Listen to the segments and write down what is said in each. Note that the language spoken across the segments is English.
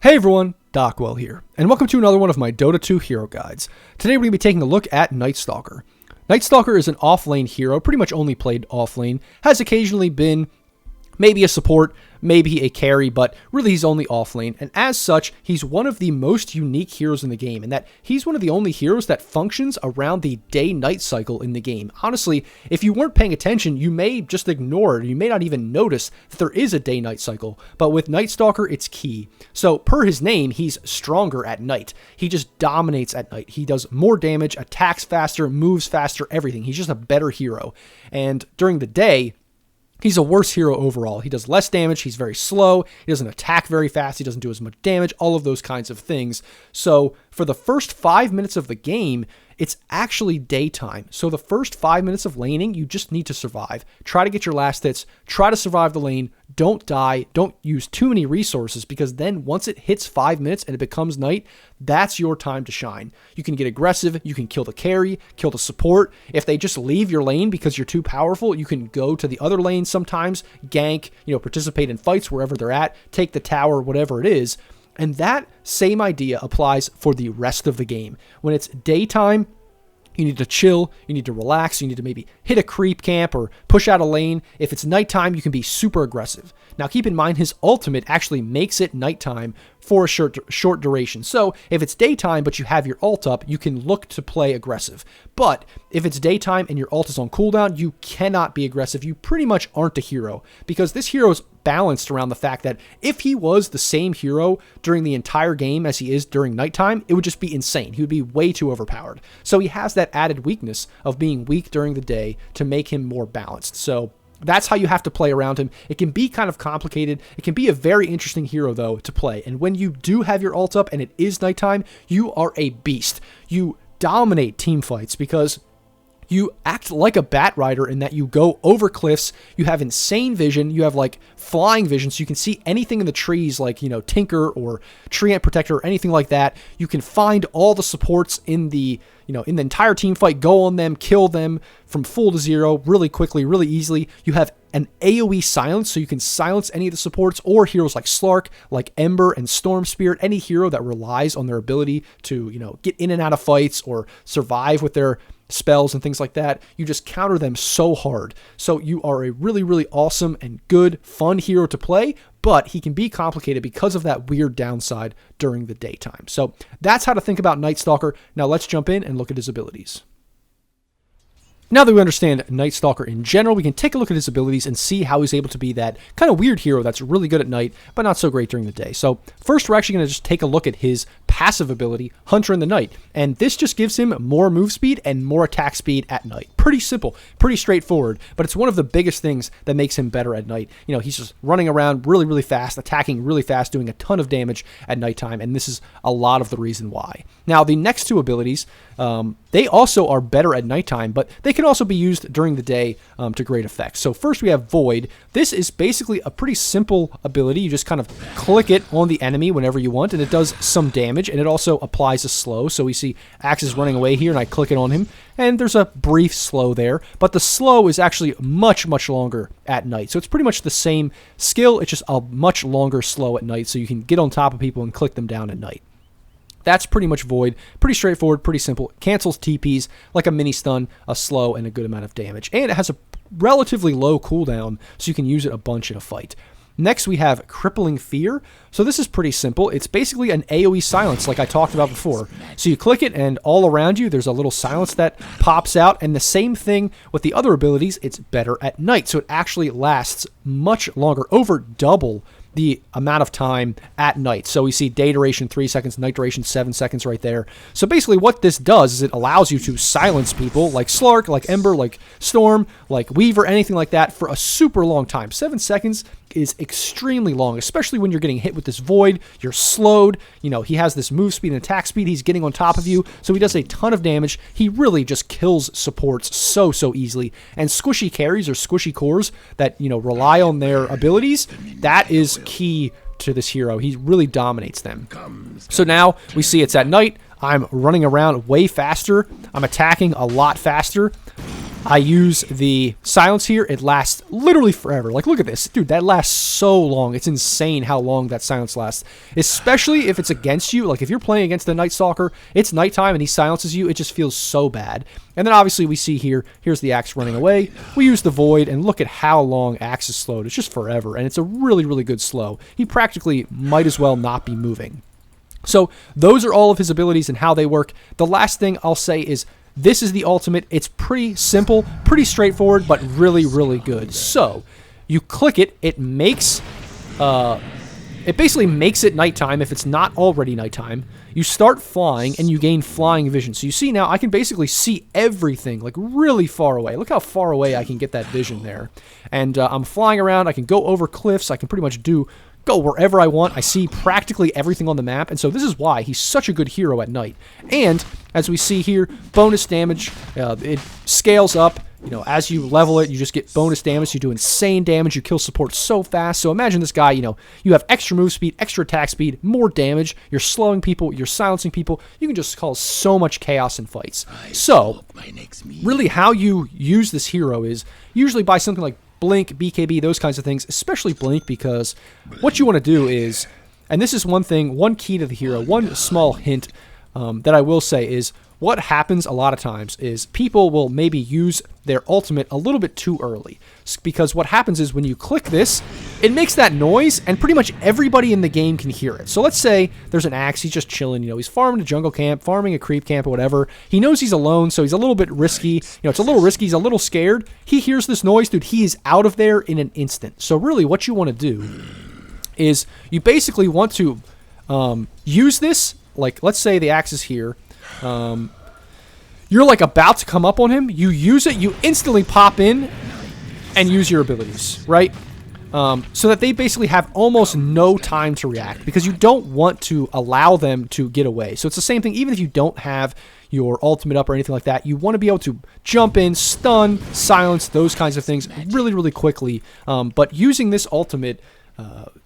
Hey everyone, Dockwell here, and welcome to another one of my Dota 2 hero guides. Today we're going to be taking a look at Stalker. Stalker is an off-lane hero, pretty much only played off-lane, has occasionally been maybe a support, maybe a carry, but really he's only off-lane, and as such, he's one of the most unique heroes in the game, in that he's one of the only heroes that functions around the day-night cycle in the game. Honestly, if you weren't paying attention, you may just ignore it, you may not even notice that there is a day-night cycle, but with Stalker, it's key. So, per his name, he's stronger at night. He just dominates at night. He does more damage, attacks faster, moves faster, everything. He's just a better hero. And during the day, he's a worse hero overall. He does less damage, he's very slow, he doesn't attack very fast, he doesn't do as much damage, all of those kinds of things. So for the first 5 minutes of the game, it's actually daytime. So the first 5 minutes of laning, you just need to survive. Try to get your last hits, try to survive the lane, don't die, don't use too many resources, because then once it hits 5 minutes and it becomes night, that's your time to shine. You can get aggressive, you can kill the carry, kill the support. If they just leave your lane because you're too powerful, you can go to the other lane sometimes, gank, participate in fights wherever they're at, take the tower, whatever it is. And that same idea applies for the rest of the game. When it's daytime, you need to chill, you need to relax, you need to maybe hit a creep camp or push out a lane. If it's nighttime, you can be super aggressive. Now keep in mind, his ultimate actually makes it nighttime for a short duration. So if it's daytime but you have your ult up, you can look to play aggressive. But if it's daytime and your ult is on cooldown, you cannot be aggressive. You pretty much aren't a hero, because this hero is balanced around the fact that if he was the same hero during the entire game as he is during nighttime, it would just be insane. He would be way too overpowered. So he has that added weakness of being weak during the day to make him more balanced. So that's how you have to play around him. It can be kind of complicated. It can be a very interesting hero, though, to play. And when you do have your ult up and it is nighttime, you are a beast. You dominate team fights because you act like a bat rider in that you go over cliffs, you have insane vision, you have like flying vision, so you can see anything in the trees like, Tinker or Tree Ant Protector or anything like that. You can find all the supports in the entire team fight, go on them, kill them from full to zero really quickly, really easily. You have an AoE silence, so you can silence any of the supports or heroes like Slark, like Ember and Storm Spirit, any hero that relies on their ability to, get in and out of fights or survive with their spells and things like that. You just counter them so hard. So you are a really, really awesome and good, fun hero to play, but he can be complicated because of that weird downside during the daytime. So that's how to think about Stalker. Now let's jump in and look at his abilities. Now that we understand Stalker in general, we can take a look at his abilities and see how he's able to be that kind of weird hero that's really good at night, but not so great during the day. So first, we're actually going to just take a look at his passive ability, Hunter in the Night. And this just gives him more move speed and more attack speed at night. Pretty simple, pretty straightforward, but it's one of the biggest things that makes him better at night. He's just running around really, really fast, attacking really fast, doing a ton of damage at nighttime, and this is a lot of the reason why. Now, the next two abilities, they also are better at nighttime, but they can also be used during the day to great effect. So first we have Void. This is basically a pretty simple ability. You just kind of click it on the enemy whenever you want, and it does some damage, and it also applies a slow. So we see Axe is running away here, and I click it on him, and there's a brief slow there, but the slow is actually much, much longer at night. So it's pretty much the same skill, it's just a much longer slow at night, so you can get on top of people and click them down at night. That's pretty much Void. Pretty straightforward, pretty simple. Cancels TPs like a mini stun, a slow, and a good amount of damage. And it has a relatively low cooldown, so you can use it a bunch in a fight. Next, we have Crippling Fear. So this is pretty simple. It's basically an AoE silence like I talked about before. So you click it, and all around you, there's a little silence that pops out. And the same thing with the other abilities, it's better at night. So it actually lasts much longer, over double the amount of time at night. So we see day duration 3 seconds, night duration 7 seconds right there. So basically what this does is it allows you to silence people like Slark, like Ember, like Storm, like Weaver, anything like that for a super long time. 7 seconds is extremely long, especially when you're getting hit with this Void. You're slowed. He has this move speed and attack speed. He's getting on top of you, so he does a ton of damage. He really just kills supports so easily. And squishy carries or squishy cores that, rely on their abilities, that is key to this hero. He really dominates them. So now we see it's at night. I'm running around way faster. I'm attacking a lot faster. I use the silence here. It lasts literally forever. Like, look at this. Dude, that lasts so long. It's insane how long that silence lasts. Especially if it's against you. Like, if you're playing against the Night Stalker, it's nighttime and he silences you. It just feels so bad. And then, obviously, we see here, here's the Axe running away. We use the Void, and look at how long Axe is slowed. It's just forever, and it's a really, really good slow. He practically might as well not be moving. So, those are all of his abilities and how they work. The last thing I'll say is, this is the ultimate. It's pretty simple, pretty straightforward, but really, really good. So, you click it. It basically makes it nighttime if it's not already nighttime. You start flying, and you gain flying vision. So you see now, I can basically see everything, like really far away. Look how far away I can get that vision there. And I'm flying around. I can go over cliffs. I can pretty much go wherever I want. I see practically everything on the map, and so this is why he's such a good hero at night. And as we see here, bonus damage, it scales up. You know, as you level it, you just get bonus damage. You do insane damage. You kill support so fast. So imagine this guy, you know, you have extra move speed, extra attack speed, more damage. You're slowing people. You're silencing people. You can just cause so much chaos in fights. So really how you use this hero is usually by something like Blink, BKB, those kinds of things, especially Blink, because what you want to do is, and this is one thing, one key to the hero, one small hint that I will say is, what happens a lot of times is people will maybe use their ultimate a little bit too early. Because what happens is when you click this, it makes that noise, and pretty much everybody in the game can hear it. So let's say there's an Axe, he's just chilling, you know, he's farming a jungle camp, farming a creep camp or whatever. He knows he's alone, so he's a little bit risky. You know, it's a little risky, he's a little scared. He hears this noise, dude, he is out of there in an instant. So really what you want to do is you basically want to use this, like let's say the Axe is here. You're like about to come up on him, you use it, you instantly pop in and use your abilities, right? So that they basically have almost no time to react, because you don't want to allow them to get away. So it's the same thing, even if you don't have your ultimate up or anything like that, you want to be able to jump in, stun, silence, those kinds of things really, really quickly. But using this ultimate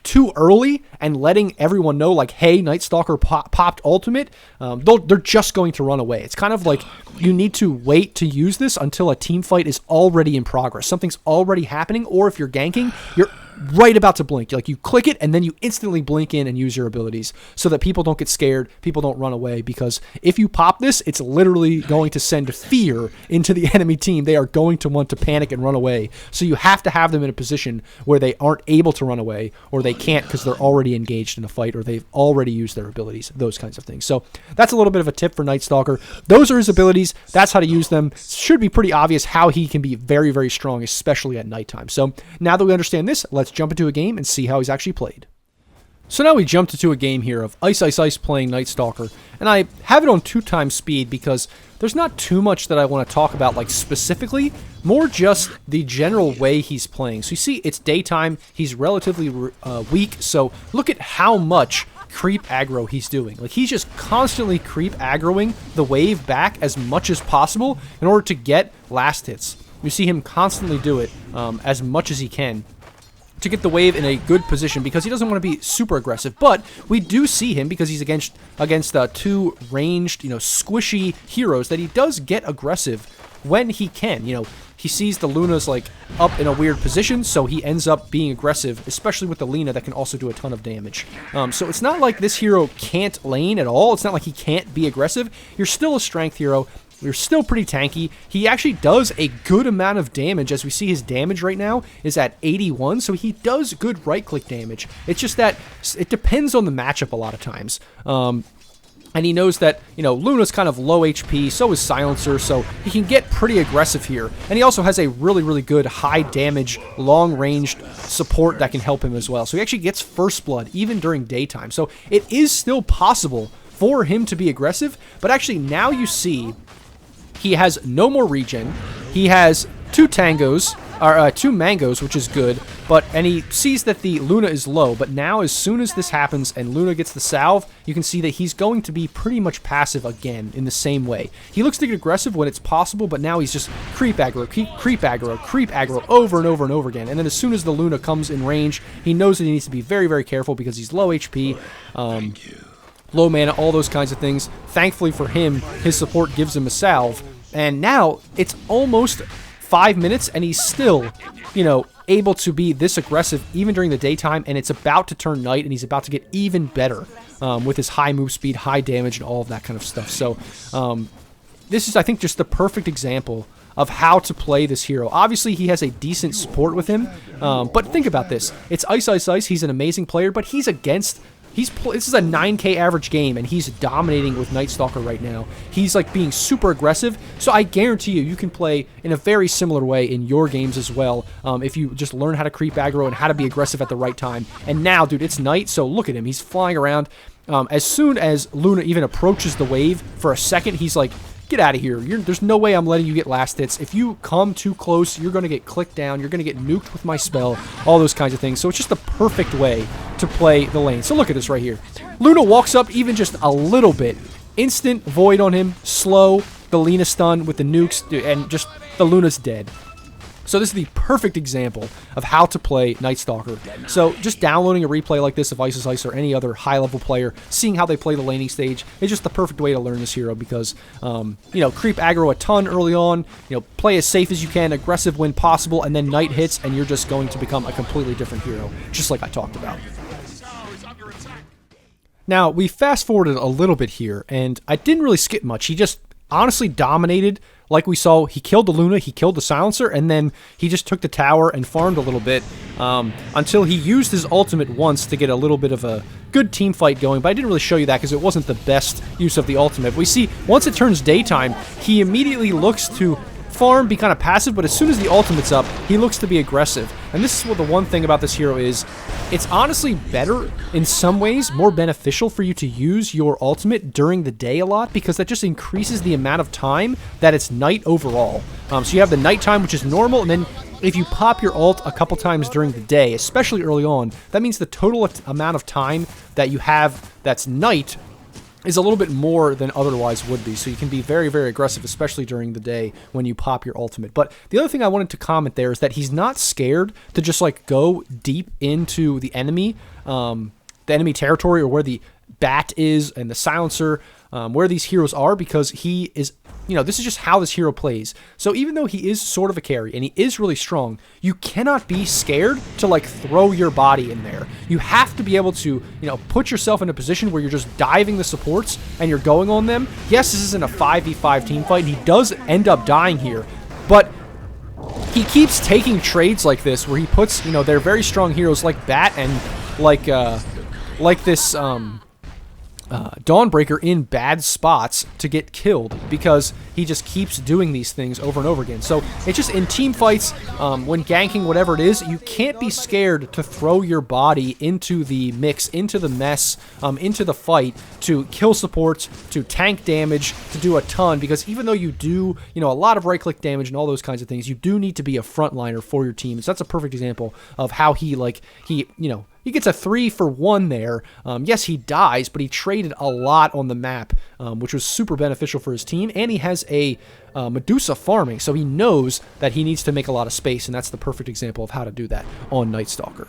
too early and letting everyone know, like, hey, Night Stalker popped ultimate, they're just going to run away. It's kind of like you need to wait to use this until a team fight is already in progress. Something's already happening, or if you're ganking, you're right about to blink. Like, you click it and then you instantly blink in and use your abilities so that people don't get scared, people don't run away, because if you pop this, it's literally going to send fear into the enemy team. They are going to want to panic and run away. So you have to have them in a position where they aren't able to run away, or they can't because they're already engaged in a fight, or they've already used their abilities, those kinds of things. So that's a little bit of a tip for Night Stalker. Those are his abilities. That's how to use them. Should be pretty obvious how he can be very, very strong, especially at nighttime. So now that we understand this, let's jump into a game and see how he's actually played. So now we jumped into a game here of Ice Ice Ice playing Night Stalker, and I have it on 2x speed because there's not too much that I want to talk about, like specifically, more just the general way he's playing. So you see, it's daytime, he's relatively weak, so look at how much creep aggro he's doing. Like, he's just constantly creep aggroing the wave back as much as possible in order to get last hits. You see him constantly do it as much as he can to get the wave in a good position, because he doesn't want to be super aggressive. But we do see him, because he's against two ranged, you know, squishy heroes, that he does get aggressive when he can. You know, he sees the Luna's like up in a weird position, so he ends up being aggressive, especially with the Lina that can also do a ton of damage. So it's not like this hero can't lane at all. It's not like he can't be aggressive. You're still a strength hero. You're still pretty tanky. He actually does a good amount of damage. As we see, his damage right now is at 81, so he does good right-click damage. It's just that it depends on the matchup a lot of times. And he knows that, you know, Luna's kind of low HP, so is Silencer, so he can get pretty aggressive here. And he also has a really, really good high-damage, long-ranged support that can help him as well. So he actually gets First Blood, even during daytime. So it is still possible for him to be aggressive, but actually now you see he has no more regen. He has two mangoes, which is good. And he sees that the Luna is low. But now, as soon as this happens and Luna gets the salve, you can see that he's going to be pretty much passive again in the same way. He looks to get aggressive when it's possible, but now he's just creep aggro, creep aggro over and over and over again. And then as soon as the Luna comes in range, he knows that he needs to be very, very careful because he's low HP. Low mana, all those kinds of things. Thankfully for him, his support gives him a salve. And now it's almost 5 minutes, and he's still, you know, able to be this aggressive even during the daytime, and it's about to turn night, and he's about to get even better with his high move speed, high damage, and all of that kind of stuff. So this is, I think, just the perfect example of how to play this hero. Obviously, he has a decent support with him, but think about this. It's Ice, Ice, Ice. He's an amazing player, but he's against... this is a 9K average game, and he's dominating with Night Stalker right now. He's, like, being super aggressive, so I guarantee you can play in a very similar way in your games as well, if you just learn how to creep aggro and how to be aggressive at the right time. And now, dude, it's night, so look at him. He's flying around. As soon as Luna even approaches the wave for a second, he's like, get out of here. There's no way I'm letting you get last hits. If you come too close, you're going to get clicked down. You're going to get nuked with my spell, all those kinds of things. So it's just the perfect way to play the lane. So look at this right here. Luna walks up even just a little bit. Instant void on him. Slow. The Lina stun with the nukes. And just the Luna's dead. So this is the perfect example of how to play Night Stalker. So just downloading a replay like this of Ice is Ice or any other high-level player, seeing how they play the laning stage, is just the perfect way to learn this hero because, you know, creep aggro a ton early on, you know, play as safe as you can, aggressive when possible, and then night hits, and you're just going to become a completely different hero, just like I talked about. Now, we fast-forwarded a little bit here, and I didn't really skip much. He just honestly dominated. Like we saw, he killed the Luna, he killed the Silencer, and then he just took the tower and farmed a little bit until he used his ultimate once to get a little bit of a good team fight going, but I didn't really show you that because it wasn't the best use of the ultimate. We see, once it turns daytime, he immediately looks to farm, be kind of passive, but as soon as the ultimate's up, he looks to be aggressive. And this is what the one thing about this hero is, it's honestly better, in some ways, more beneficial for you to use your ultimate during the day a lot, because that just increases the amount of time that it's night overall. So you have the nighttime, which is normal, and then if you pop your ult a couple times during the day, especially early on, that means the total amount of time that you have that's night is a little bit more than otherwise would be. So you can be very, very aggressive, especially during the day when you pop your ultimate. But the other thing I wanted to comment there is that he's not scared to just like go deep into the enemy territory or where the bat is and the Silencer, where these heroes are, because he is, you know, this is just how this hero plays. So even though he is sort of a carry and he is really strong, you cannot be scared to like throw your body in there. You have to be able to, you know, put yourself in a position where you're just diving the supports and you're going on them. Yes, this isn't a 5v5 team fight, and he does end up dying here, but he keeps taking trades like this where he puts, you know, their very strong heroes like Bat and like this Dawnbreaker in bad spots to get killed because he just keeps doing these things over and over again. So it's just in team fights, when ganking, whatever it is, you can't be scared to throw your body into the mix, into the mess, into the fight to kill supports, to tank damage, to do a ton, because even though you do, you know, a lot of right-click damage and all those kinds of things, you do need to be a frontliner for your team. So that's a perfect example of how he gets a 3-for-1 there. Yes, he dies, but he traded a lot on the map, which was super beneficial for his team. And he has a Medusa farming, so he knows that he needs to make a lot of space, and that's the perfect example of how to do that on Night Stalker.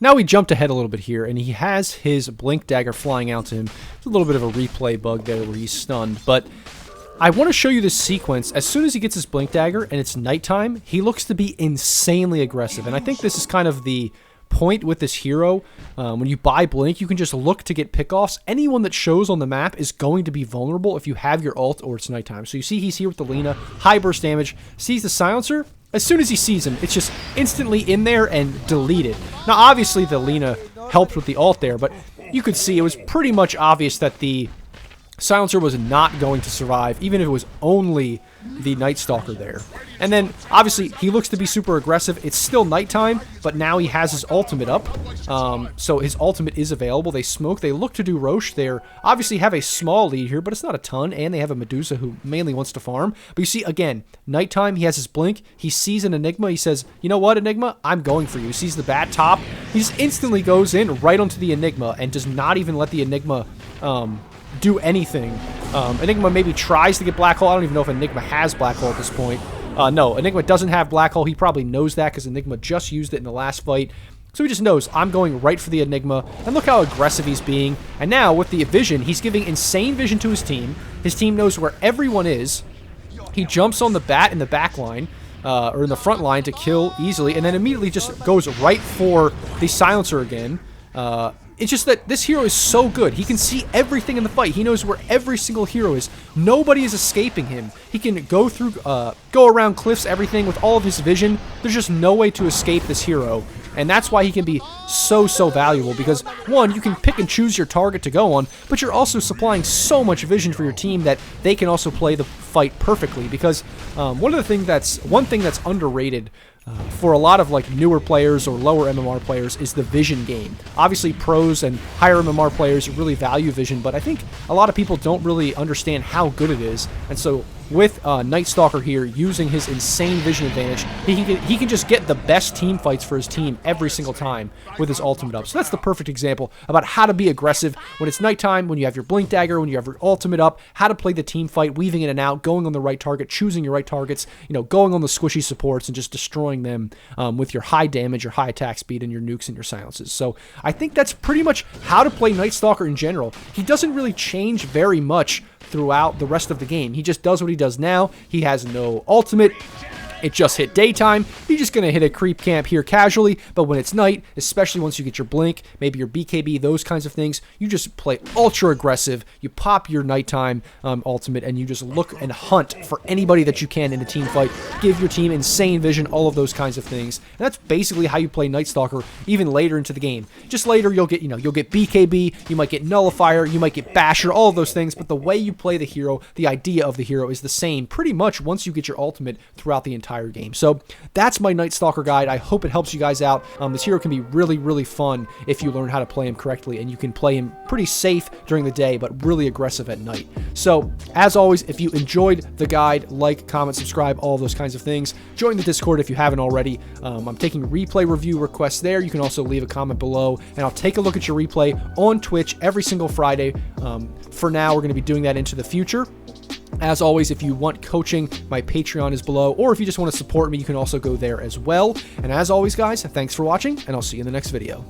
Now we jumped ahead a little bit here, and he has his Blink Dagger flying out to him. It's a little bit of a replay bug there where he's stunned, but I want to show you this sequence. As soon as he gets his Blink Dagger and it's nighttime, he looks to be insanely aggressive, and I think this is kind of the point with this hero. When you buy Blink, you can just look to get pickoffs. Anyone that shows on the map is going to be vulnerable if you have your ult or it's nighttime. So you see he's here with the Lina, high burst damage, sees the Silencer. As soon as he sees him, it's just instantly in there and deleted. Now obviously the Lina helped with the ult there, but you could see it was pretty much obvious that the Silencer was not going to survive, even if it was only the Night Stalker there. And then, obviously, he looks to be super aggressive. It's still nighttime, but now he has his ultimate up. So his ultimate is available. They smoke. They look to do Roche. They obviously have a small lead here, but it's not a ton, and they have a Medusa who mainly wants to farm. But you see, again, nighttime, he has his Blink. He sees an Enigma. He says, you know what, Enigma? I'm going for you. He sees the bat top. He just instantly goes in right onto the Enigma and does not even let the Enigma do anything. Enigma maybe tries to get Black Hole. I don't even know if Enigma has Black Hole at this point. No, Enigma doesn't have Black Hole. He probably knows that because Enigma just used it in the last fight. So he just knows, I'm going right for the Enigma, and look how aggressive he's being. And now, with the vision, he's giving insane vision to his team. His team knows where everyone is. He jumps on the bat in the back line, or in the front line to kill easily, and then immediately just goes right for the silencer again. It's just that this hero is so good. He can see everything in the fight. He knows where every single hero is. Nobody is escaping him. He can go through, go around cliffs, everything with all of his vision. There's just no way to escape this hero. And that's why he can be so valuable, because one, you can pick and choose your target to go on, but you're also supplying so much vision for your team that they can also play the fight perfectly. Because one thing that's underrated for a lot of like newer players or lower MMR players is the vision game. Obviously, pros and higher MMR players really value vision, but I think a lot of people don't really understand how good it is. And so with Night Stalker here using his insane vision advantage, he can just get the best team fights for his team every single time with his ultimate up. So that's the perfect example about how to be aggressive when it's nighttime, when you have your blink dagger, when you have your ultimate up, how to play the team fight, weaving in and out, going on the right target, choosing your right targets, going on the squishy supports and just destroying them with your high damage, your high attack speed, and your nukes and your silences. So I think that's pretty much how to play Night Stalker in general. He doesn't really change very much throughout the rest of the game. He just does what he does now. He has no ultimate. It just hit daytime. You're just going to hit a creep camp here casually, but when it's night, especially once you get your blink, maybe your BKB, those kinds of things, you just play ultra aggressive. You pop your nighttime ultimate, and you just look and hunt for anybody that you can in a team fight. Give your team insane vision, all of those kinds of things. And that's basically how you play Night Stalker even later into the game. Just later, you'll get BKB, you might get Nullifier, you might get Basher, all of those things, but the way you play the hero, the idea of the hero is the same pretty much once you get your ultimate throughout the entire game. So that's my Night Stalker guide. I hope it helps you guys out. This hero can be really fun if you learn how to play him correctly, and you can play him pretty safe during the day, but really aggressive at night. So as always, if you enjoyed the guide, like, comment, subscribe, all those kinds of things. Join the Discord if you haven't already. I'm taking replay review requests there. You can also leave a comment below, and I'll take a look at your replay on Twitch every single Friday. For now, we're going to be doing that into the future. As always, if you want coaching, my Patreon is below, or if you just want to support me, you can also go there as well. And as always, guys, thanks for watching, and I'll see you in the next video.